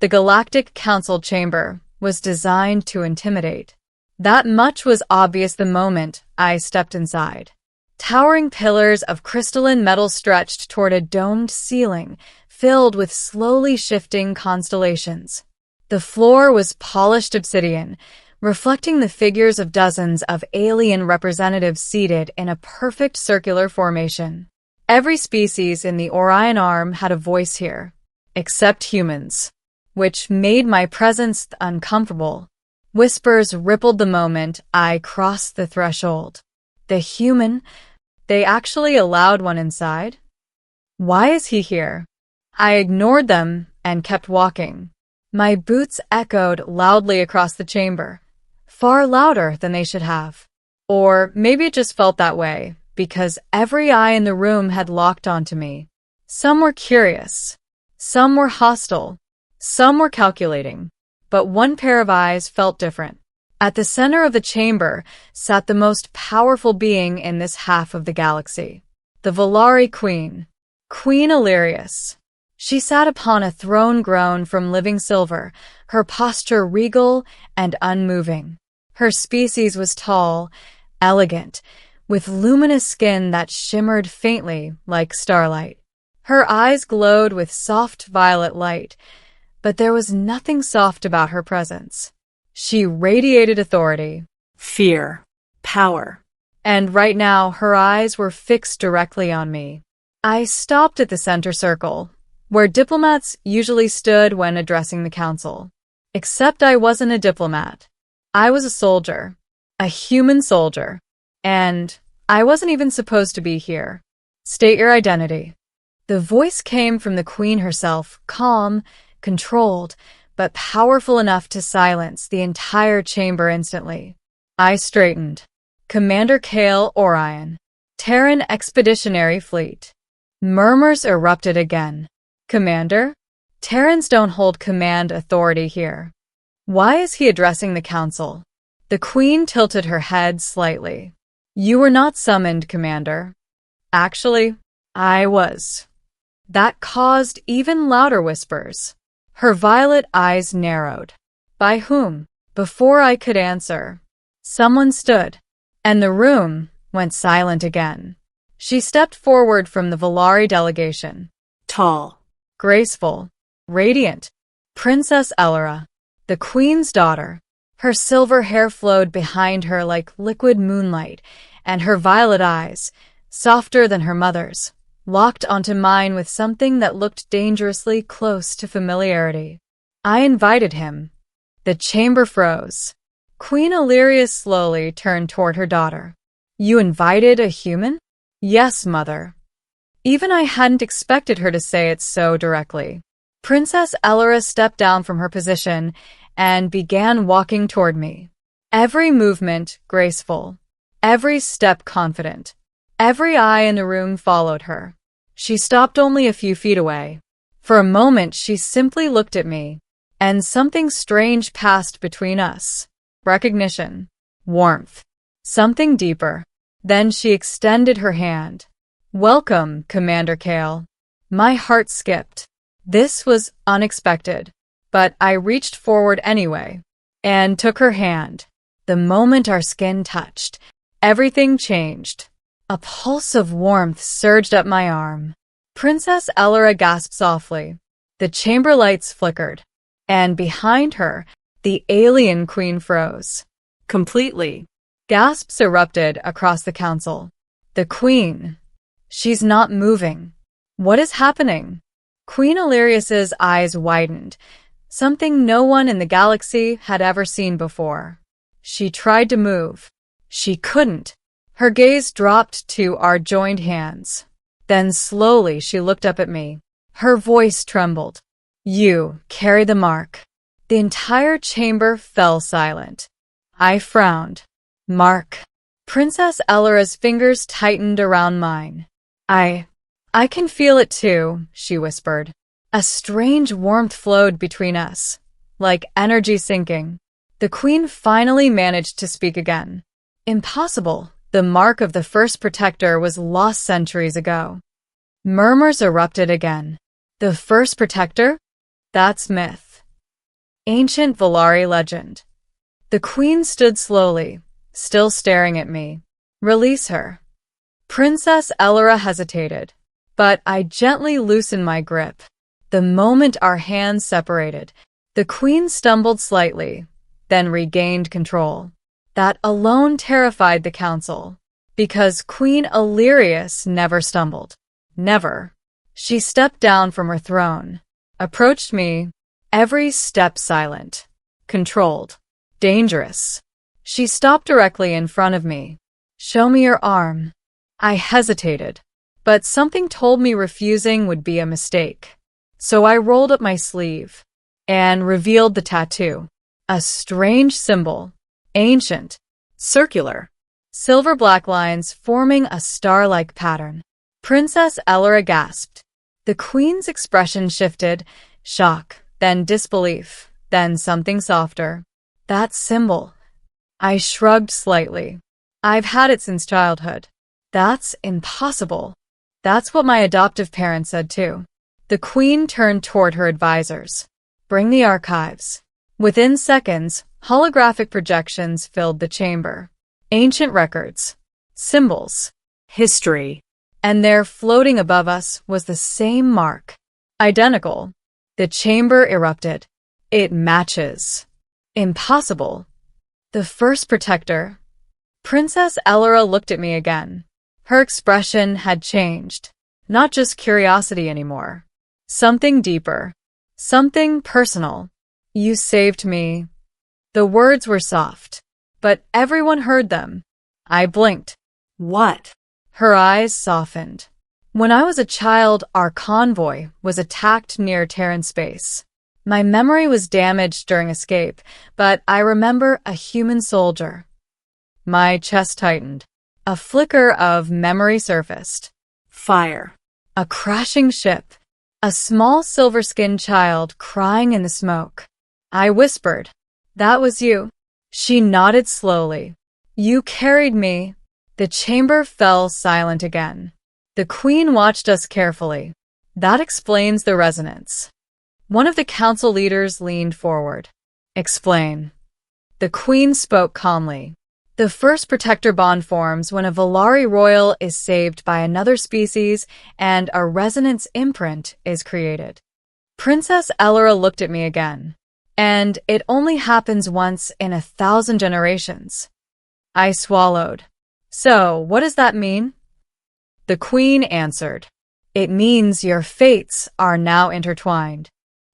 The Galactic Council chamber was designed to intimidate. That much was obvious the moment I stepped inside. Towering pillars of crystalline metal stretched toward a domed ceiling filled with slowly shifting constellations. The floor was polished obsidian, reflecting the figures of dozens of alien representatives seated in a perfect circular formation. Every species in the Orion Arm had a voice here, except humans, which made my presence uncomfortable. Whispers rippled the moment I crossed the threshold. The human? They actually allowed one inside? Why is he here? I ignored them and kept walking. My boots echoed loudly across the chamber, far louder than they should have. Or maybe it just felt that way, because every eye in the room had locked onto me. Some were curious, some were hostile, some were calculating, but one pair of eyes felt different. At the center of the chamber sat the most powerful being in this half of the galaxy, the Valari Queen, Queen Illyrius. She sat upon a throne grown from living silver, her posture regal and unmoving. Her species was tall, elegant, with luminous skin that shimmered faintly like starlight. Her eyes glowed with soft violet light, but there was nothing soft about her presence. She radiated authority, fear, power, and right now her eyes were fixed directly on me. I stopped at the center circle, where diplomats usually stood when addressing the council. Except I wasn't a diplomat. I was a soldier, a human soldier, and I wasn't even supposed to be here. State your identity. The voice came from the Queen herself, calm, controlled, but powerful enough to silence the entire chamber instantly. I straightened. Commander Kale Orion, Terran Expeditionary Fleet. Murmurs erupted again. Commander? Terrans don't hold command authority here. Why is he addressing the council? The Queen tilted her head slightly. You were not summoned, Commander. Actually, I was. That caused even louder whispers. Her violet eyes narrowed. By whom? Before I could answer, someone stood, and the room went silent again. She stepped forward from the Valari delegation. Tall, graceful, radiant. Princess Ellora, the Queen's daughter. Her silver hair flowed behind her like liquid moonlight, and her violet eyes, softer than her mother's, locked onto mine with something that looked dangerously close to familiarity. I invited him. The chamber froze. Queen Illyrius slowly turned toward her daughter. You invited a human? Yes, mother. Even I hadn't expected her to say it so directly. Princess Ellora stepped down from her position and began walking toward me. Every movement graceful, every step confident. Every eye in the room followed her. She stopped only a few feet away. For a moment, she simply looked at me, and something strange passed between us. Recognition, warmth, something deeper. Then she extended her hand. Welcome, Commander Kale. My heart skipped. This was unexpected, but I reached forward anyway and took her hand. The moment our skin touched, everything changed. A pulse of warmth surged up my arm. Princess Ellora gasped softly. The chamber lights flickered, and behind her, the alien queen froze. Completely. Gasps erupted across the council. The queen. She's not moving. What is happening? Queen Illyrius's eyes widened, something no one in the galaxy had ever seen before. She tried to move. She couldn't. Her gaze dropped to our joined hands. Then slowly she looked up at me. Her voice trembled. You carry the mark. The entire chamber fell silent. I frowned. Mark. Princess Ellora's fingers tightened around mine. I can feel it too, she whispered. A strange warmth flowed between us, like energy sinking. The Queen finally managed to speak again. Impossible. The mark of the first protector was lost centuries ago. Murmurs erupted again. The first protector? That's myth. Ancient Valari legend. The queen stood slowly, still staring at me. Release her. Princess Elora hesitated, but I gently loosened my grip. The moment our hands separated, the queen stumbled slightly, then regained control. That alone terrified the council, because Queen Illyrius never stumbled. Never. She stepped down from her throne, approached me, every step silent, controlled, dangerous. She stopped directly in front of me. Show me your arm. I hesitated, but something told me refusing would be a mistake. So I rolled up my sleeve and revealed the tattoo. A strange symbol, ancient, circular, silver black lines forming a star-like pattern. Princess Elora gasped. The queen's expression shifted, shock, then disbelief, then something softer. That symbol. I shrugged slightly. I've had it since childhood. That's impossible. That's what my adoptive parents said too. The queen turned toward her advisors. Bring the archives. Within seconds, holographic projections filled the chamber. Ancient records, symbols, history. And there, floating above us, was the same mark. Identical. The chamber erupted. It matches. Impossible. The first protector. Princess Elora looked at me again. Her expression had changed. Not just curiosity anymore. Something deeper. Something personal. You saved me. The words were soft, but everyone heard them. I blinked. What? Her eyes softened. When I was a child, our convoy was attacked near Terran space. My memory was damaged during escape, but I remember a human soldier. My chest tightened. A flicker of memory surfaced. Fire. A crashing ship. A small silver-skinned child crying in the smoke. I whispered, "That was you." She nodded slowly. You carried me. The chamber fell silent again. The queen watched us carefully. That explains the resonance. One of the council leaders leaned forward. Explain. The queen spoke calmly. The first protector bond forms when a Valari royal is saved by another species and a resonance imprint is created. Princess Elora looked at me again. And it only happens once in 1,000 generations. I swallowed. So, what does that mean? The queen answered. It means your fates are now intertwined.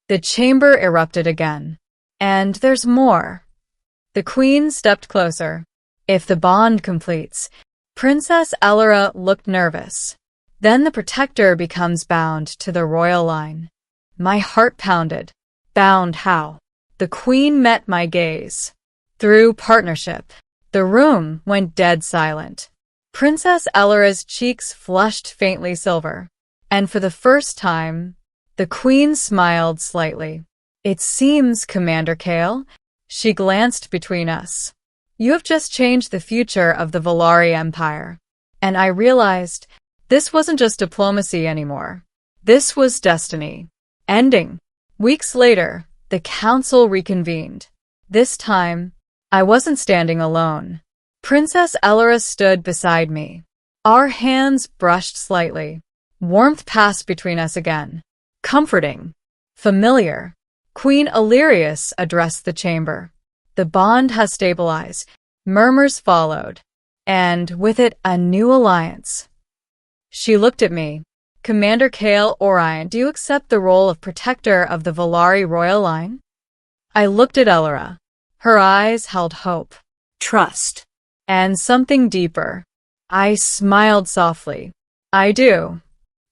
The chamber erupted again. And there's more. The queen stepped closer. If the bond completes, Princess Elora looked nervous. Then the protector becomes bound to the royal line. My heart pounded. Bound how? The queen met my gaze. Through partnership. The room went dead silent. Princess Elora's cheeks flushed faintly silver. And for the first time, the queen smiled slightly. It seems, Commander Kale. She glanced between us. You have just changed the future of the Valari Empire. And I realized this wasn't just diplomacy anymore. This was destiny. Ending. Weeks later, the council reconvened. This time, I wasn't standing alone. Princess Elora stood beside me. Our hands brushed slightly. Warmth passed between us again. Comforting. Familiar. Queen Illyrius addressed the chamber. The bond has stabilized. Murmurs followed. And with it, a new alliance. She looked at me. Commander Kale Orion, do you accept the role of protector of the Valari royal line? I looked at Elora. Her eyes held hope, trust, and something deeper. I smiled softly. I do.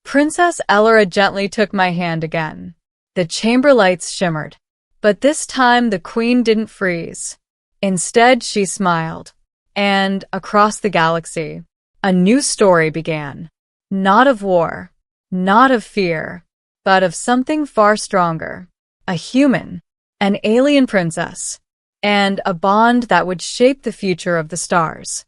Princess Elora gently took my hand again. The chamber lights shimmered. But this time the queen didn't freeze. Instead, she smiled. And across the galaxy, a new story began. Not of war. Not of fear, but of something far stronger. A human, an alien princess, and a bond that would shape the future of the stars.